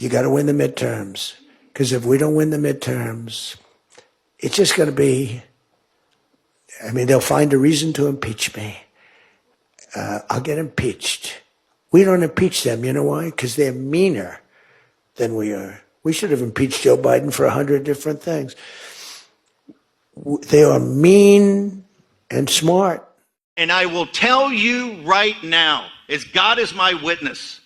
You got to win the midterms. Because if we don't win the midterms, it's just going to be, they'll find a reason to impeach me. I'll get impeached. We don't impeach them. You know why? Because they're meaner than we are. We should have impeached Joe Biden for 100 different things. They are mean and smart. And I will tell you right now, as God is my witness,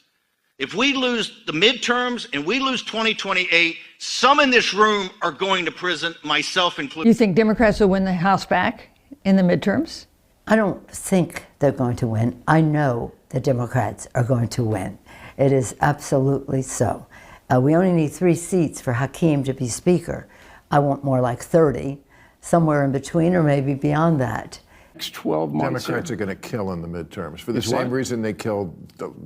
if we lose the midterms and we lose 2028, some in this room are going to prison, myself included. You think Democrats will win the House back in the midterms? I don't think they're going to win. I know the Democrats are going to win. It is absolutely so. We only need 3 seats for Hakeem to be Speaker. I want more like 30, somewhere in between or maybe beyond that. Next 12 months. Democrats are going to kill in the midterms for the same reason they killed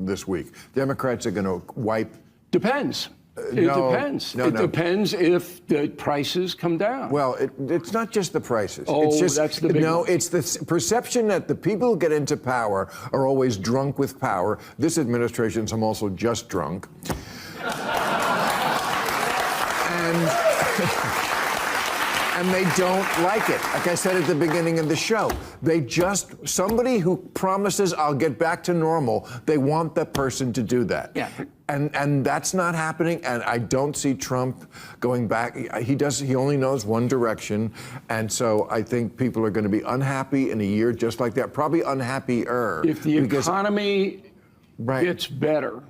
this week. Democrats are going to wipe. Depends. It depends. It depends if the prices come down. Well, it's not just the prices. Oh, it's just, that's the big one. it's the perception that the people who get into power are always drunk with power. This administration's also just drunk. And they don't like it. Like I said at the beginning of the show, somebody who promises I'll get back to normal, they want that person to do that. Yeah. And that's not happening, and I don't see Trump going back. He only knows one direction, and so I think people are going to be unhappy in a year just like that, probably unhappier. If the economy gets better,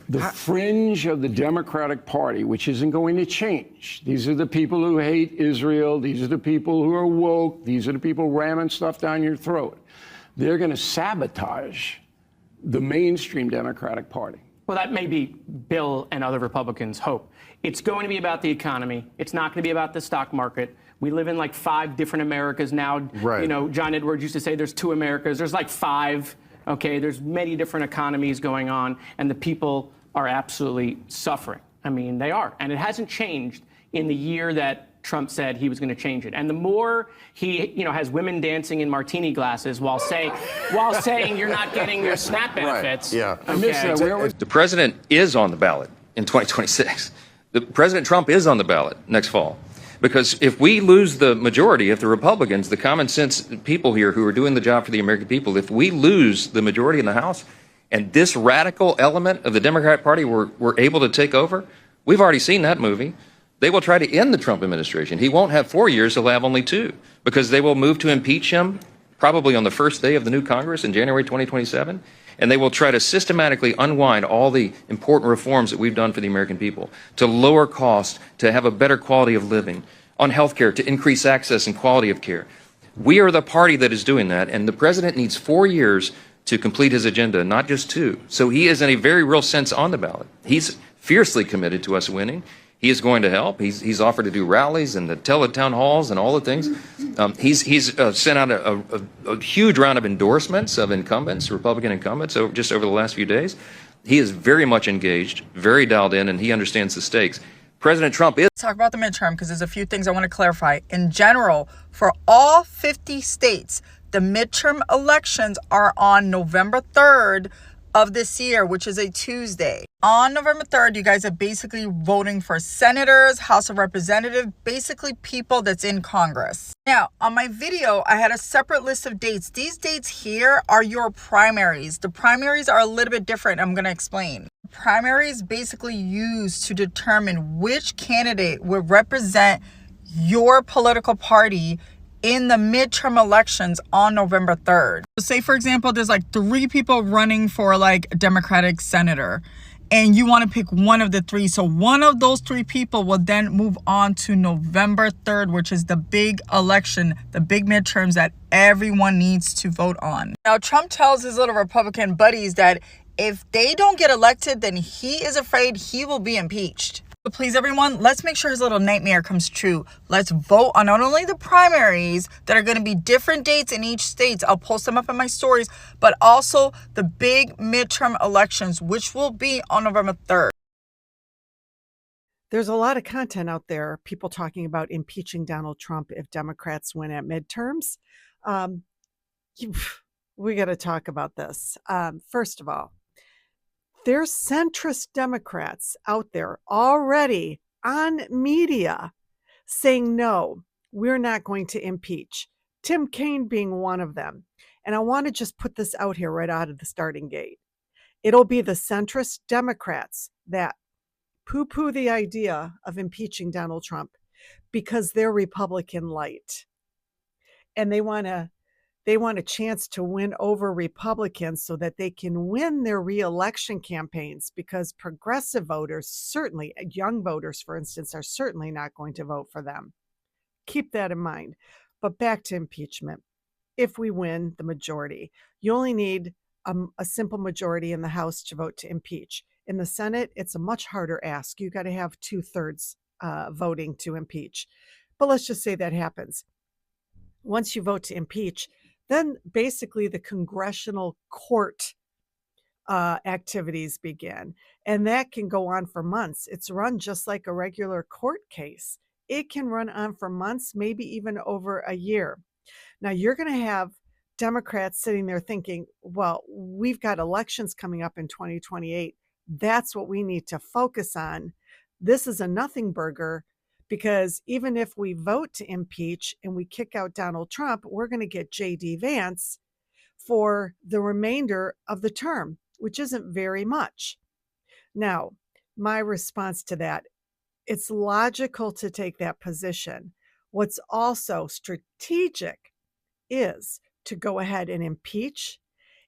the fringe of the Democratic Party, which isn't going to change. These are the people who hate Israel. These are the people who are woke. These are the people ramming stuff down your throat. They're going to sabotage the mainstream Democratic Party. Well, that may be Bill and other Republicans' hope. It's going to be about the economy. It's not going to be about the stock market. We live in like 5 different Americas now. Right. You know, John Edwards used to say there's 2 Americas. There's like 5. Okay, there's many different economies going on, and the people are absolutely suffering. I mean, they are. And it hasn't changed in the year that Trump said he was going to change it. And the more he, has women dancing in martini glasses while saying you're not getting your SNAP benefits. Right. Yeah. Okay. The president is on the ballot in 2026. President Trump is on the ballot next fall. Because if we lose the majority, if the Republicans, the common sense people here who are doing the job for the American people, if we lose the majority in the House and this radical element of the Democratic Party were able to take over, we've already seen that movie. They will try to end the Trump administration. He won't have 4 years, he'll have only 2, because they will move to impeach him probably on the first day of the new Congress in January 2027. And they will try to systematically unwind all the important reforms that we've done for the American people, to lower costs, to have a better quality of living, on health care, to increase access and quality of care. We are the party that is doing that, and the president needs 4 years to complete his agenda, not just 2. So he is in a very real sense on the ballot. He's fiercely committed to us winning. He is going to help. He's offered to do rallies and the teletown halls and all the things. He's sent out a huge round of endorsements of incumbents, Republican incumbents, just over the last few days. He is very much engaged, very dialed in, and he understands the stakes. President Trump is... Let's talk about the midterm, because there's a few things I want to clarify. In general, for all 50 states, the midterm elections are on November 3rd of this year, which is a Tuesday. On November 3rd, you guys are basically voting for senators, House of Representatives, basically people that's in Congress. Now, on my video, I had a separate list of dates. These dates here are your primaries. The primaries are a little bit different. I'm going to explain. Primaries basically used to determine which candidate would represent your political party in the midterm elections on November 3rd. Say, for example, there's like 3 people running for like a Democratic senator, and you want to pick one of the 3. So one of those 3 people will then move on to November 3rd, which is the big election, the big midterms that everyone needs to vote on. Now, Trump tells his little Republican buddies that if they don't get elected, then he is afraid he will be impeached. But please, everyone, let's make sure his little nightmare comes true. Let's vote on not only the primaries that are going to be different dates in each state. I'll post them up in my stories, but also the big midterm elections, which will be on November 3rd. There's a lot of content out there, people talking about impeaching Donald Trump if Democrats win at midterms. We got to talk about this. First of all, There's centrist Democrats out there already on media saying, no, we're not going to impeach. Tim Kaine being one of them. And I want to just put this out here right out of the starting gate. It'll be the centrist Democrats that poo-poo the idea of impeaching Donald Trump because they're Republican light. And they want a chance to win over Republicans so that they can win their reelection campaigns, because progressive voters, certainly young voters, for instance, are certainly not going to vote for them. Keep that in mind. But back to impeachment. If we win the majority, you only need a simple majority in the House to vote to impeach. In the Senate, it's a much harder ask. You got to have 2/3 voting to impeach. But let's just say that happens. Once you vote to impeach, then basically the congressional court activities begin. And that can go on for months. It's run just like a regular court case. It can run on for months, maybe even over a year. Now, you're going to have Democrats sitting there thinking, well, we've got elections coming up in 2028. That's what we need to focus on. This is a nothing burger, because even if we vote to impeach and we kick out Donald Trump, we're going to get J.D. Vance for the remainder of the term, which isn't very much. Now, my response to that, it's logical to take that position. What's also strategic is to go ahead and impeach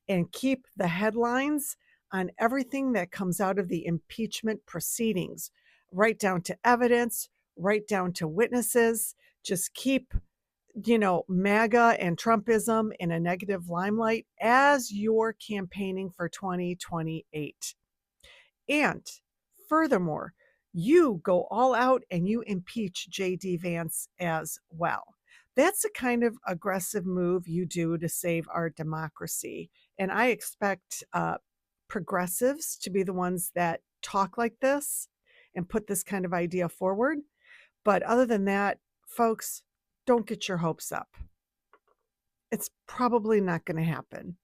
and keep the headlines on everything that comes out of the impeachment proceedings, right down to evidence, right down to witnesses. Just keep, MAGA and Trumpism in a negative limelight as you're campaigning for 2028. And furthermore, you go all out and you impeach J.D. Vance as well. That's the kind of aggressive move you do to save our democracy. And I expect progressives to be the ones that talk like this and put this kind of idea forward. But other than that, folks, don't get your hopes up. It's probably not going to happen.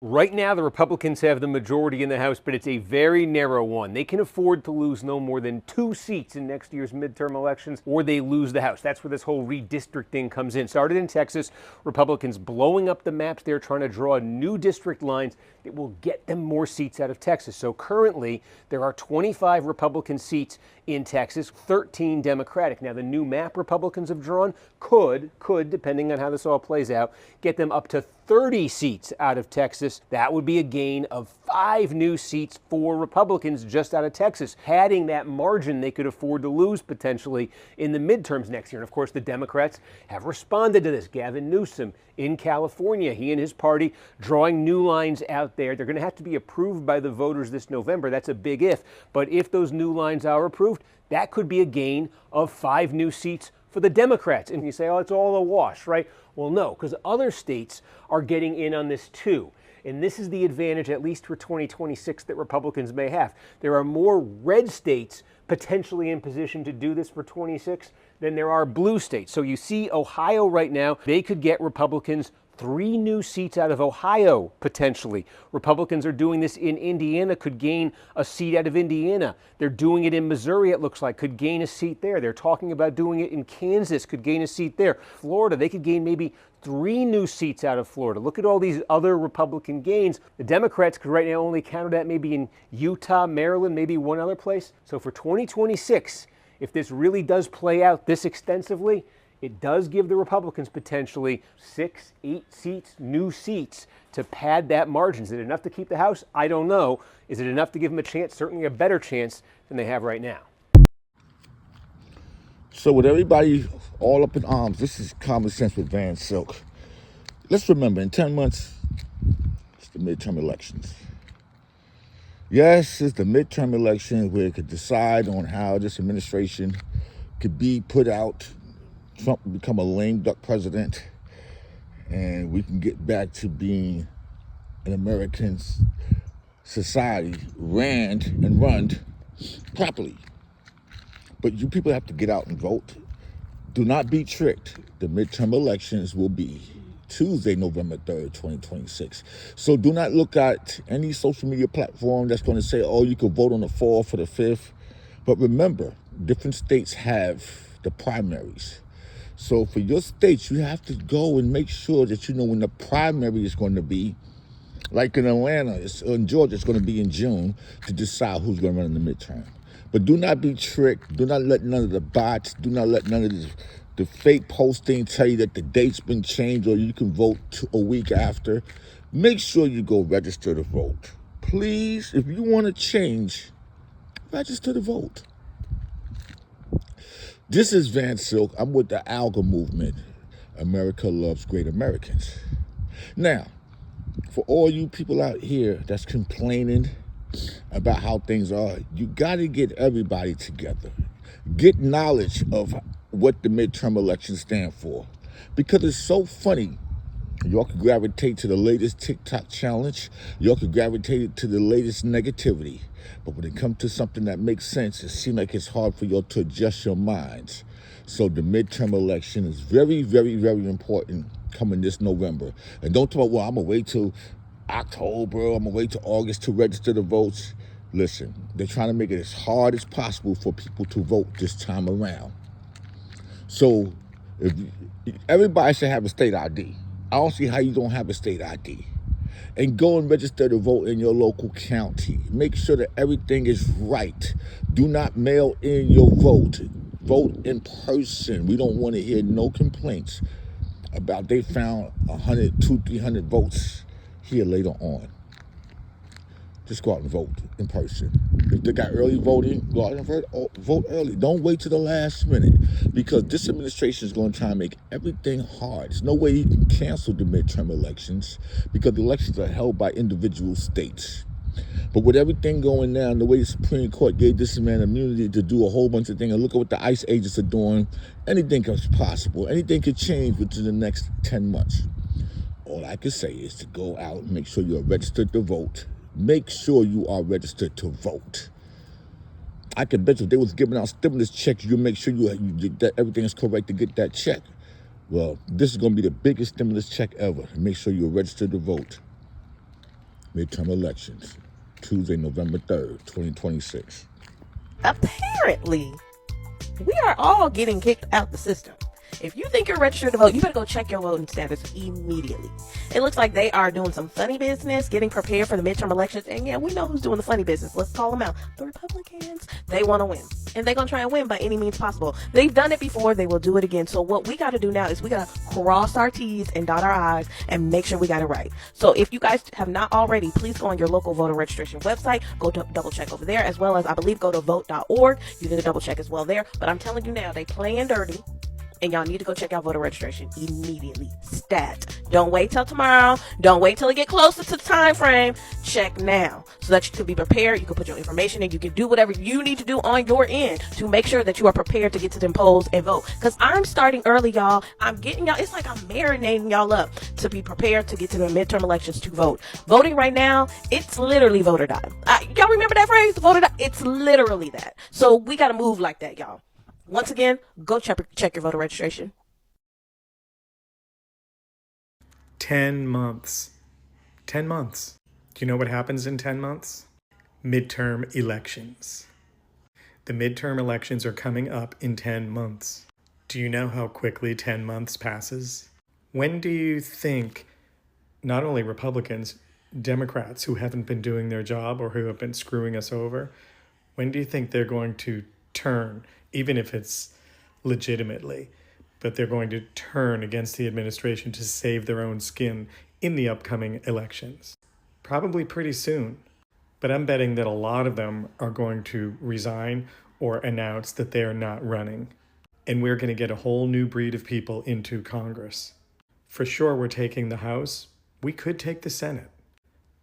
Right now, the Republicans have the majority in the House, but it's a very narrow one. They can afford to lose no more than 2 seats in next year's midterm elections, or they lose the House. That's where this whole redistricting comes in. Started in Texas, Republicans blowing up the maps. They're trying to draw new district lines that will get them more seats out of Texas. So currently, there are 25 Republican seats in Texas, 13 Democratic. Now, the new map Republicans have drawn could, depending on how this all plays out, get them up to 30 seats out of Texas. That would be a gain of 5 new seats for Republicans just out of Texas, padding that margin they could afford to lose potentially in the midterms next year. And of course, the Democrats have responded to this. Gavin Newsom in California, he and his party drawing new lines out there. They're going to have to be approved by the voters this November. That's a big if. But if those new lines are approved, that could be a gain of 5 new seats for the Democrats. And you say, oh, it's all a wash, right? Well, no, because other states are getting in on this too. And this is the advantage, at least for 2026, that Republicans may have. There are more red states potentially in position to do this for 26 than there are blue states. So you see Ohio right now, they could get Republicans 3 new seats out of Ohio, potentially. Republicans are doing this in Indiana, could gain a seat out of Indiana. They're doing it in Missouri, it looks like, could gain a seat there. They're talking about doing it in Kansas, could gain a seat there. Florida, they could gain maybe 3 new seats out of Florida. Look at all these other Republican gains. The Democrats could right now only count that maybe in Utah, Maryland, maybe one other place. So for 2026, if this really does play out this extensively, it does give the Republicans potentially 6, 8 seats, new seats, to pad that margin. Is it enough to keep the House? I don't know. Is it enough to give them a chance? Certainly a better chance than they have right now. So with everybody all up in arms, this is common sense with Van Silk. Let's remember, in 10 months, it's the midterm elections. Yes, it's the midterm elections where it could decide on how this administration could be put out, Trump will become a lame duck president, and we can get back to being an American society ran properly. But you people have to get out and vote. Do not be tricked. The midterm elections will be Tuesday, November 3rd, 2026. So do not look at any social media platform that's going to say, oh, you could vote on the 4th or the 5th. But remember, different states have the primaries. So for your states, you have to go and make sure that you know when the primary is going to be. Like in Atlanta, in Georgia, it's going to be in June to decide who's going to run in the midterm. But do not be tricked. Do not let none of the bots, do not let none of the fake posting tell you that the date's been changed or you can vote a week after. Make sure you go register to vote. Please, if you want to change, register to vote. This is Van Silk. I'm with the ALGA movement. America loves great Americans. Now, for all you people out here that's complaining about how things are, you got to get everybody together. Get knowledge of what the midterm elections stand for. Because it's so funny. Y'all can gravitate to the latest TikTok challenge. Y'all can gravitate to the latest negativity. But when it comes to something that makes sense, it seems like it's hard for y'all to adjust your minds. So the midterm election is very, very, very important coming this November. And don't talk about, well, I'm going to wait till October, I'm going to wait till August to register the votes. Listen, they're trying to make it as hard as possible for people to vote this time around. So if everybody should have a state ID. I don't see how you don't have a state ID. And go and register to vote in your local county. Make sure that everything is right. Do not mail in your vote. Vote in person. We don't want to hear no complaints about they found 100, 200, 300 votes here later on. Just go out and vote in person. If they got early voting, go out and vote early. Don't wait till the last minute, because this administration is going to try and make everything hard. There's no way you can cancel the midterm elections because the elections are held by individual states. But with everything going down, the way the Supreme Court gave this man immunity to do a whole bunch of things, and look at what the ICE agents are doing, anything is possible. Anything could change within the next 10 months. All I can say is to go out and make sure you're registered to vote. Make sure you are registered to vote. I can bet you if they was giving out stimulus checks, you'll make sure that everything is correct to get that check. Well, this is going to be the biggest stimulus check ever. Make sure you're registered to vote. Midterm elections, Tuesday, November 3rd, 2026. Apparently, we are all getting kicked out the system. If you think you're registered to vote, you better go check your voting status immediately. It looks like they are doing some funny business, getting prepared for the midterm elections. And yeah, we know who's doing the funny business. Let's call them out. The Republicans. They want to win. And they're going to try and win by any means possible. They've done it before. They will do it again. So what we got to do now is we got to cross our T's and dot our I's and make sure we got it right. So if you guys have not already, please go on your local voter registration website. Go to double check over there, as well as I believe go to vote.org. You can double check as well there. But I'm telling you now, they playing dirty. And y'all need to go check out voter registration immediately. Stat. Don't wait till tomorrow. Don't wait till it get closer to the time frame. Check now so that you can be prepared. You can put your information in. You can do whatever you need to do on your end to make sure that you are prepared to get to them polls and vote. Because I'm starting early, y'all. I'm getting y'all. It's like I'm marinating y'all up to be prepared to get to the midterm elections to vote. Voting right now, it's literally voter time. Y'all remember that phrase? Voter time? It's literally that. So we got to move like that, y'all. Once again, go check your voter registration. 10 months. 10 months. Do you know what happens in 10 months? Midterm elections. The midterm elections are coming up in 10 months. Do you know how quickly 10 months passes? When do you think not only Republicans, Democrats who haven't been doing their job or who have been screwing us over, when do you think they're going to turn, even if it's legitimately, but they're going to turn against the administration to save their own skin in the upcoming elections? Probably pretty soon. But I'm betting that a lot of them are going to resign or announce that they are not running. And we're going to get a whole new breed of people into Congress. For sure, we're taking the House. We could take the Senate.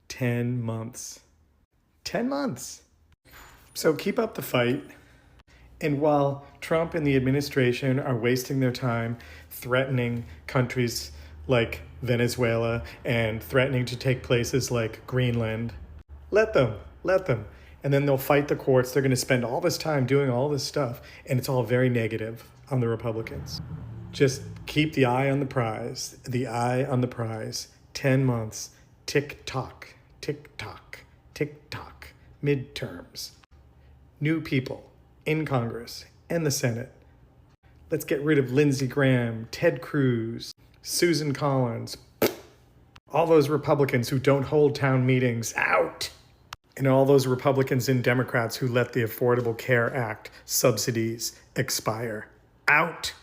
10 months. 10 months. So keep up the fight. And while Trump and the administration are wasting their time threatening countries like Venezuela and threatening to take places like Greenland, let them. And then they'll fight the courts. They're going to spend all this time doing all this stuff, and it's all very negative on the Republicans. Just keep the eye on the prize. The eye on the prize. 10 months. Tick tock, tick tock, tick tock. Midterms. New people in Congress and the Senate. Let's get rid of Lindsey Graham, Ted Cruz, Susan Collins, all those Republicans who don't hold town meetings, out. And all those Republicans and Democrats who let the Affordable Care Act subsidies expire, out.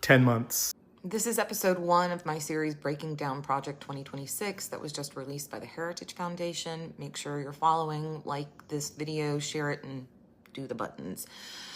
10 months. This is episode 1 of my series Breaking Down Project 2026 that was just released by the Heritage Foundation. Make sure you're following, like this video, share it, and do the buttons.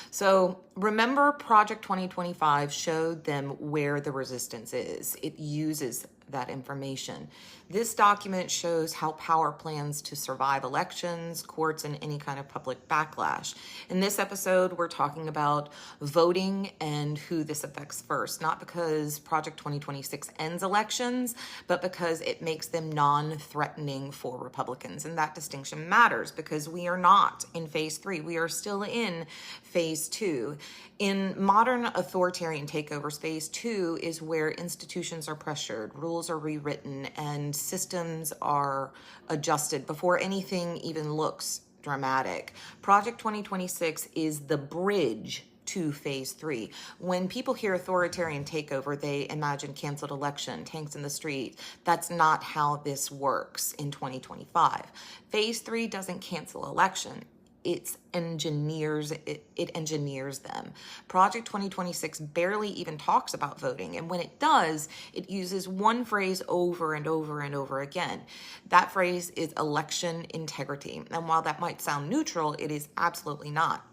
So remember, Project 2025 showed them where the resistance is. It uses that information. This document shows how power plans to survive elections, courts, and any kind of public backlash. In this episode, we're talking about voting and who this affects first, not because Project 2026 ends elections, but because it makes them non-threatening for Republicans. And that distinction matters because we are not in phase 3. We are still in phase 2. In modern authoritarian takeovers, phase 2 is where institutions are pressured, rules are rewritten, and systems are adjusted before anything even looks dramatic. Project 2026 is the bridge to phase 3. When people hear authoritarian takeover, they imagine canceled election, tanks in the street. That's not how this works in 2025. Phase 3 doesn't cancel election. It engineers them. Project 2026 barely even talks about voting. And when it does, it uses one phrase over and over and over again. That phrase is election integrity. And while that might sound neutral, it is absolutely not.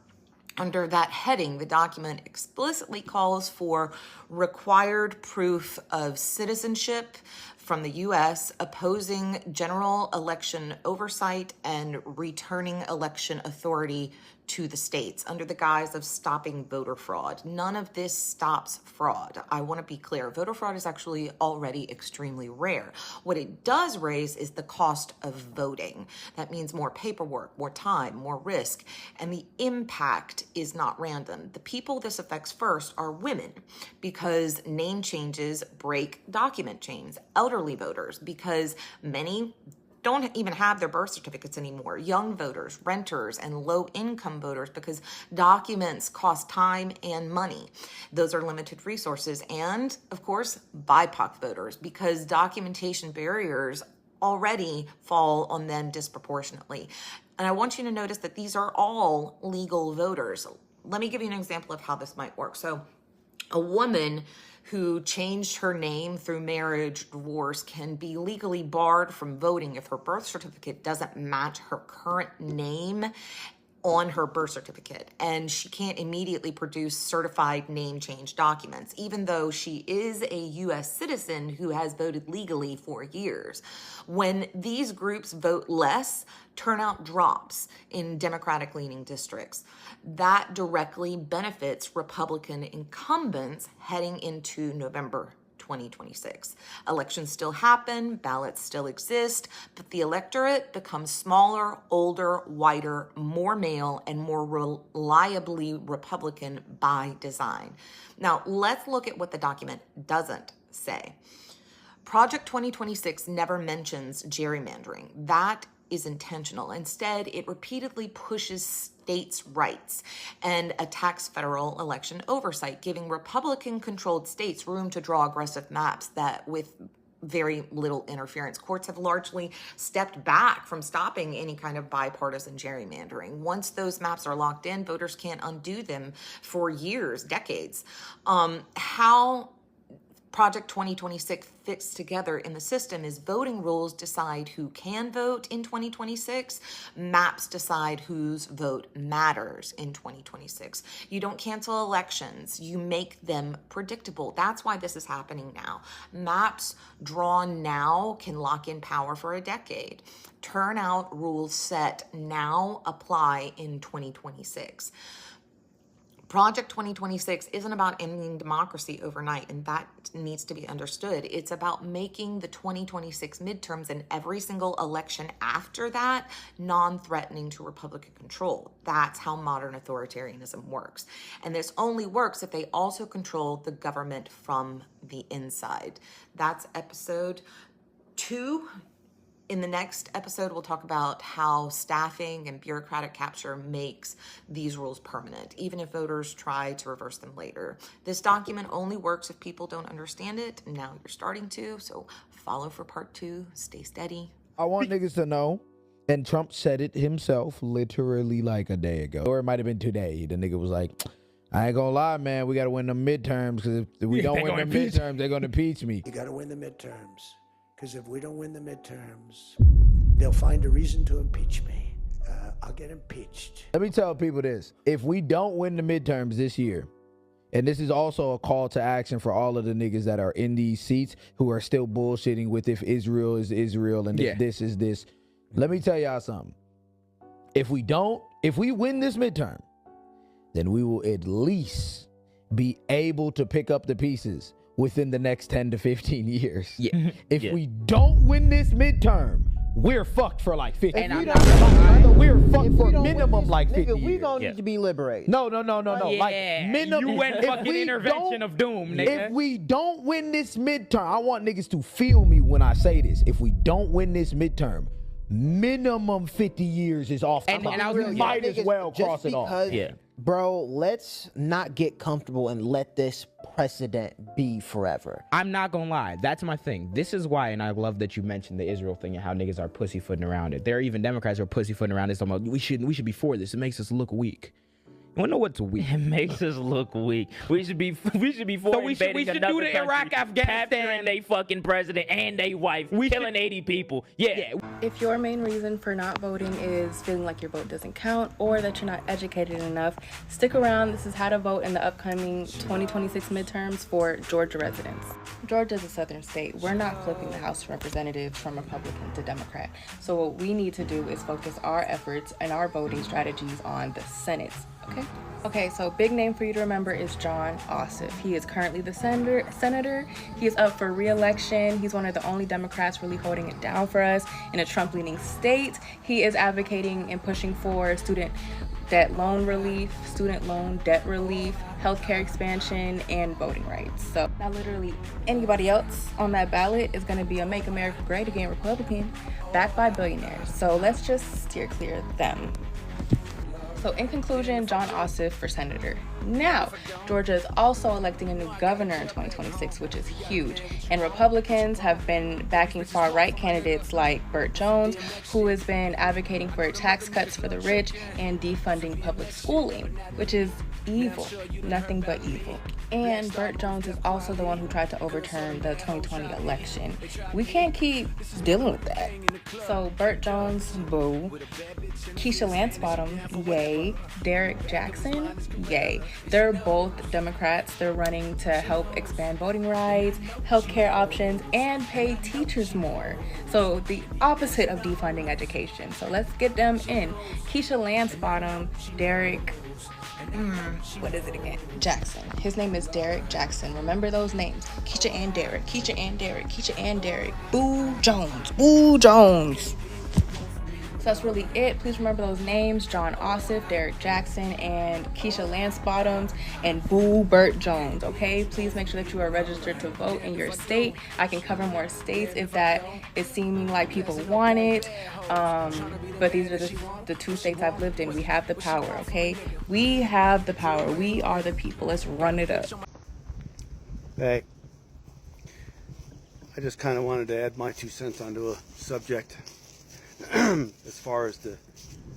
Under that heading, the document explicitly calls for required proof of citizenship from the U.S., opposing general election oversight, and returning election authority to the states under the guise of stopping voter fraud. None of this stops fraud. I want to be clear. Voter fraud is actually already extremely rare. What it does raise is the cost of voting. That means more paperwork, more time, more risk, and the impact is not random. The people this affects first are women because name changes break document chains. Elderly voters because many don't even have their birth certificates anymore. Young voters, renters, and low-income voters because documents cost time and money. Those are limited resources. And, of course, BIPOC voters because documentation barriers already fall on them disproportionately. And I want you to notice that these are all legal voters. Let me give you an example of how this might work. So a woman who changed her name through marriage, divorce, can be legally barred from voting if her birth certificate doesn't match her current name on her birth certificate, and she can't immediately produce certified name change documents, even though she is a U.S. citizen who has voted legally for years. When these groups vote less, turnout drops in Democratic-leaning districts. That directly benefits Republican incumbents heading into November 2026. Elections still happen, ballots still exist, but the electorate becomes smaller, older, whiter, more male, and more reliably Republican by design. Now, let's look at what the document doesn't say. Project 2026 never mentions gerrymandering. That is intentional. Instead, it repeatedly pushes states' rights and attacks federal election oversight, giving Republican-controlled states room to draw aggressive maps that with very little interference. Courts have largely stepped back from stopping any kind of bipartisan gerrymandering. Once those maps are locked in, voters can't undo them for years, decades. How Project 2026 fits together in the system is voting rules decide who can vote in 2026. Maps decide whose vote matters in 2026. You don't cancel elections. You make them predictable. That's why this is happening now. Maps drawn now can lock in power for a decade. Turnout rules set now apply in 2026. Project 2026 isn't about ending democracy overnight, and that needs to be understood. It's about making the 2026 midterms and every single election after that non-threatening to Republican control. That's how modern authoritarianism works. And this only works if they also control the government from the inside. That's episode 2. In the next episode, we'll talk about how staffing and bureaucratic capture makes these rules permanent, even if voters try to reverse them later. This document only works if people don't understand it. Now you're starting to, so follow for part 2. Stay steady. I want niggas to know, and Trump said it himself literally like a day ago, or it might have been today. The nigga was like, I ain't gonna lie, man, we gotta win the midterms, because if we don't win the midterms, they're gonna impeach me. You gotta win the midterms. Because if we don't win the midterms, they'll find a reason to impeach me. I'll get impeached. Let me tell people this. If we don't win the midterms this year, and this is also a call to action for all of the niggas that are in these seats who are still bullshitting with if Israel is Israel and if this is this. Let me tell y'all something. If we win this midterm, then we will at least be able to pick up the pieces within the next 10 to 15 years. If we don't win this midterm, we're fucked for like 50 years. We're fucked for minimum like 50 years. We gonna need to be liberated. No. Like minimum. UN fucking intervention of doom, nigga. If we don't win this midterm, I want niggas to feel me when I say this. If we don't win this midterm, minimum 50 years is off the clock. And we might as well cross it off. Bro, let's not get comfortable and let this precedent be forever. I'm not gonna lie, that's my thing. This is why, and I love that you mentioned the Israel thing and how niggas are pussyfooting around it. There are even Democrats who are pussyfooting around it, talking about we should be for this. It makes us look weak. You wanna know what's weak? It makes us look weak. We should be for we should do the Iraq, Afghanistan, capturing they fucking president and they wife, killing 80 people. If your main reason for not voting is feeling like your vote doesn't count or that you're not educated enough, stick around. This is how to vote in the upcoming 2026 midterms for Georgia residents. Georgia is a southern state. We're not flipping the House of Representatives from Republican to Democrat. So what we need to do is focus our efforts and our voting strategies on the Senate. Okay, so big name for you to remember is Jon Ossoff. He is currently the senator. He is up for re-election. He's one of the only Democrats really holding it down for us in a Trump-leaning state. He is advocating and pushing for student debt loan relief, student loan debt relief, healthcare expansion, and voting rights. So now literally anybody else on that ballot is going to be a Make America Great Again Republican backed by billionaires. So let's just steer clear of them. So in conclusion, Jon Ossoff for senator. Now, Georgia is also electing a new governor in 2026, which is huge. And Republicans have been backing far-right candidates like Burt Jones, who has been advocating for tax cuts for the rich and defunding public schooling, which is evil, nothing but evil. And Burt Jones is also the one who tried to overturn the 2020 election. We can't keep dealing with that. So Burt Jones, boo. Keisha Lancebottom, yay. Derek Jackson, yay. They're both Democrats. They're running to help expand voting rights, healthcare options, and pay teachers more. So the opposite of defunding education. So let's get them in. Keisha Lancebottom, Derek, what is it again? Jackson. His name is Derek Jackson. Remember those names. Keisha and Derek. Keisha and Derek. Keisha and Derek. Boo Jones. Boo Jones. So that's really it. Please remember those names: Jon Ossoff, Derek Jackson, and Keisha Lancebottoms, and Boo Burt Jones. Okay, please make sure that you are registered to vote in your state. I can cover more states if that is seeming like people want it. But these are the 2 states I've lived in. We have the power. Okay, we have the power. We are the people. Let's run it up. Hey, I just kind of wanted to add my 2 cents onto a subject. As far as the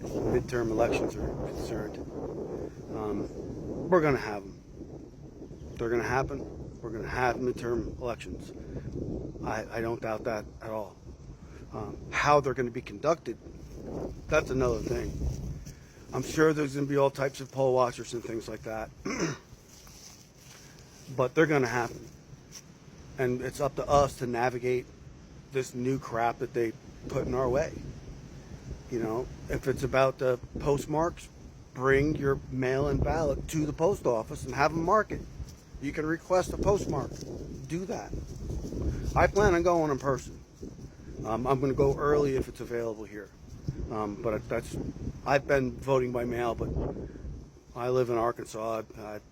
midterm elections are concerned, we're going to have them. They're going to happen. We're going to have midterm elections. I don't doubt that at all. How they're going to be conducted, that's another thing. I'm sure there's going to be all types of poll watchers and things like that. But they're going to happen. And it's up to us to navigate this new crap that they put in our way. You know, if it's about the postmarks, bring your mail-in ballot to the post office and have them mark it. You can request a postmark. Do that. I plan on going in person. I'm going to go early if it's available here. But I've been voting by mail, but I live in Arkansas.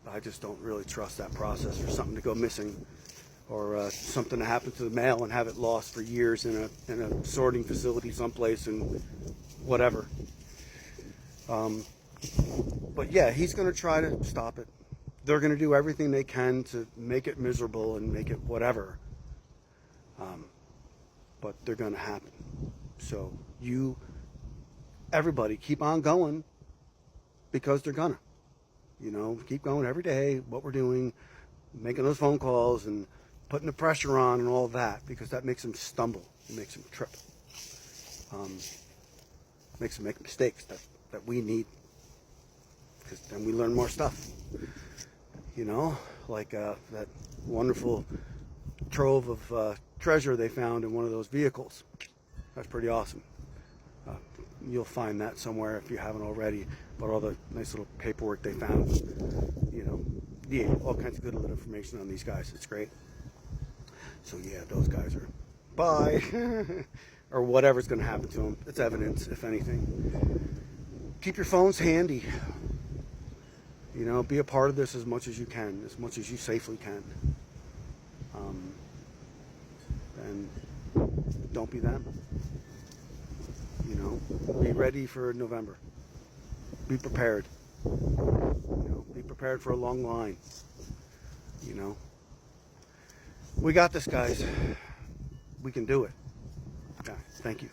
I just don't really trust that process for something to go missing or something to happen to the mail and have it lost for years in a sorting facility someplace and whatever. But yeah, he's going to try to stop it. They're going to do everything they can to make it miserable and make it whatever. But they're going to happen. So everybody keep on going because they're gonna. Keep going every day, what we're doing, making those phone calls and putting the pressure on and all that, because that makes them stumble. It makes them trip. Makes them make mistakes that we need, because then we learn more stuff. Like that wonderful trove of treasure they found in one of those vehicles. That's pretty awesome. You'll find that somewhere if you haven't already, but all the nice little paperwork they found, all kinds of good little information on these guys. It's great. So yeah, those guys are bye, or whatever's going to happen to them. It's evidence, if anything. Keep your phones handy. Be a part of this as much as you can, as much as you safely can. And don't be them. Be ready for November. Be prepared. Be prepared for a long line. We got this, guys. We can do it. Okay, thank you.